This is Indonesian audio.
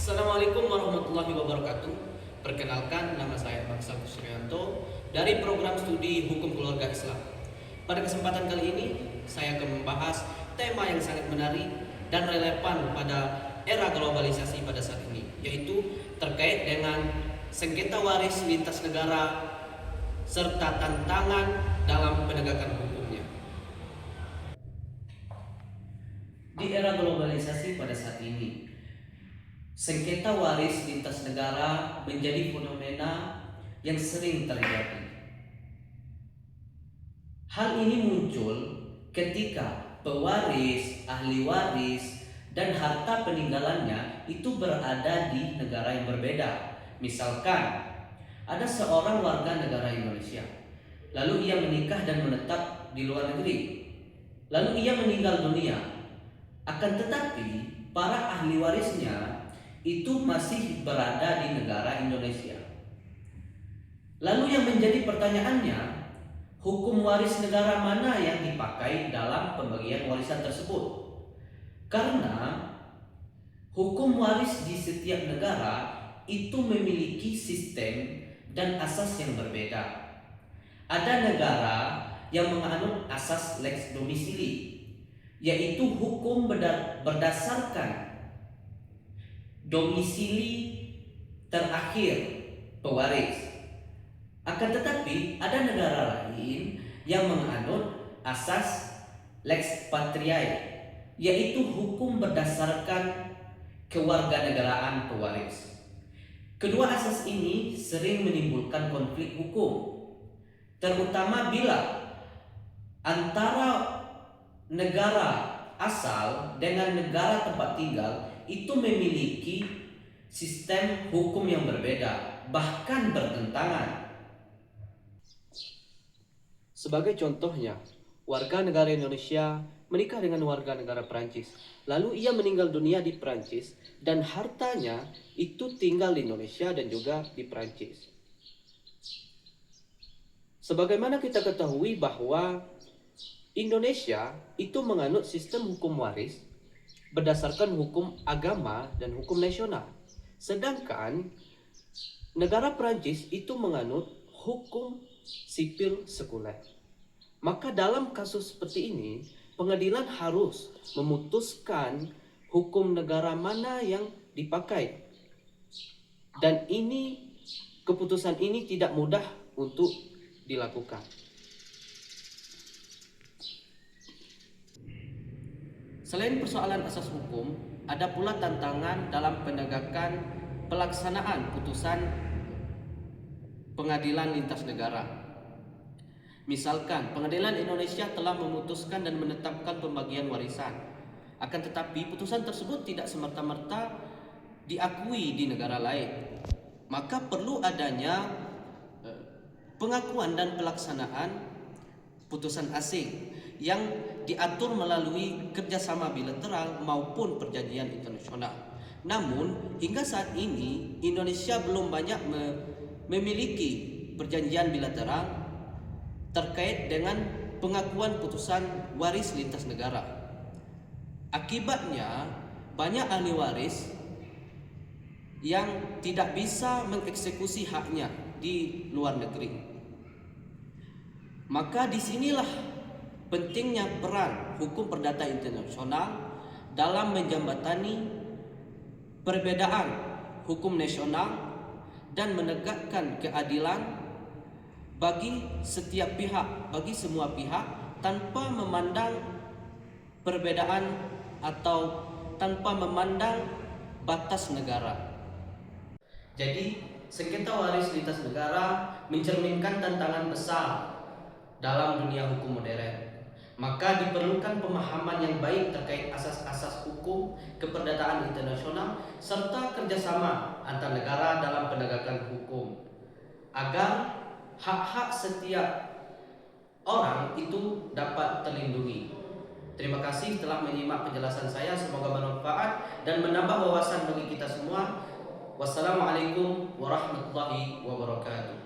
Assalamualaikum warahmatullahi wabarakatuh. Perkenalkan, nama saya Baksal Kusrianto dari program studi Hukum Keluarga Islam. Pada kesempatan kali ini, saya akan membahas tema yang sangat menarik dan relevan pada era globalisasi pada saat ini, yaitu terkait dengan sengketa waris lintas negara serta tantangan dalam penegakan hukumnya. Di era globalisasi pada saat ini, sengketa waris lintas negara menjadi fenomena yang sering terjadi. Hal ini muncul ketika pewaris, ahli waris, dan harta peninggalannya itu berada di negara yang berbeda. Misalkan, ada seorang warga negara Indonesia, lalu ia menikah dan menetap di luar negeri, lalu ia meninggal dunia. Akan tetapi, para ahli warisnya itu masih berada di negara Indonesia. Lalu yang menjadi pertanyaannya, hukum waris negara mana yang dipakai dalam pembagian warisan tersebut? Karena hukum waris di setiap negara itu memiliki sistem dan asas yang berbeda. Ada negara yang menganut asas lex domisili, yaitu hukum berdasarkan domisili terakhir pewaris. Akan tetapi ada negara lain yang menganut asas lex patriae, yaitu hukum berdasarkan kewarganegaraan pewaris. Kedua asas ini sering menimbulkan konflik hukum, terutama bila antara negara asal dengan negara tempat tinggal itu memiliki sistem hukum yang berbeda, bahkan bertentangan. Sebagai contohnya, warga negara Indonesia menikah dengan warga negara Perancis, lalu ia meninggal dunia di Perancis dan hartanya itu tinggal di Indonesia dan juga di Perancis. Sebagaimana kita ketahui bahwa Indonesia itu menganut sistem hukum waris berdasarkan hukum agama dan hukum nasional. Sedangkan negara Perancis itu menganut hukum sipil sekuler. Maka dalam kasus seperti ini, pengadilan harus memutuskan hukum negara mana yang dipakai. Dan keputusan ini tidak mudah untuk dilakukan. Selain persoalan asas hukum, ada pula tantangan dalam penegakan pelaksanaan putusan pengadilan lintas negara. Misalkan, pengadilan Indonesia telah memutuskan dan menetapkan pembagian warisan. Akan tetapi, putusan tersebut tidak semerta-merta diakui di negara lain. Maka perlu adanya pengakuan dan pelaksanaan putusan asing yang diatur melalui kerjasama bilateral maupun perjanjian internasional. Namun hingga saat ini Indonesia belum banyak memiliki perjanjian bilateral terkait dengan pengakuan putusan waris lintas negara. Akibatnya banyak ahli waris yang tidak bisa mengeksekusi haknya di luar negeri. Maka disinilah pentingnya peran hukum perdata internasional dalam menjembatani perbedaan hukum nasional dan menegakkan keadilan bagi setiap pihak, bagi semua pihak, tanpa memandang perbedaan atau tanpa memandang batas negara. Jadi, sengketa waris lintas negara mencerminkan tantangan besar dalam dunia hukum modern. Maka diperlukan pemahaman yang baik terkait asas-asas hukum keperdataan internasional serta kerjasama antar negara dalam penegakan hukum agar hak-hak setiap orang itu dapat terlindungi. Terima kasih telah menyimak penjelasan saya, semoga bermanfaat dan menambah wawasan bagi kita semua. Wassalamualaikum warahmatullahi wabarakatuh.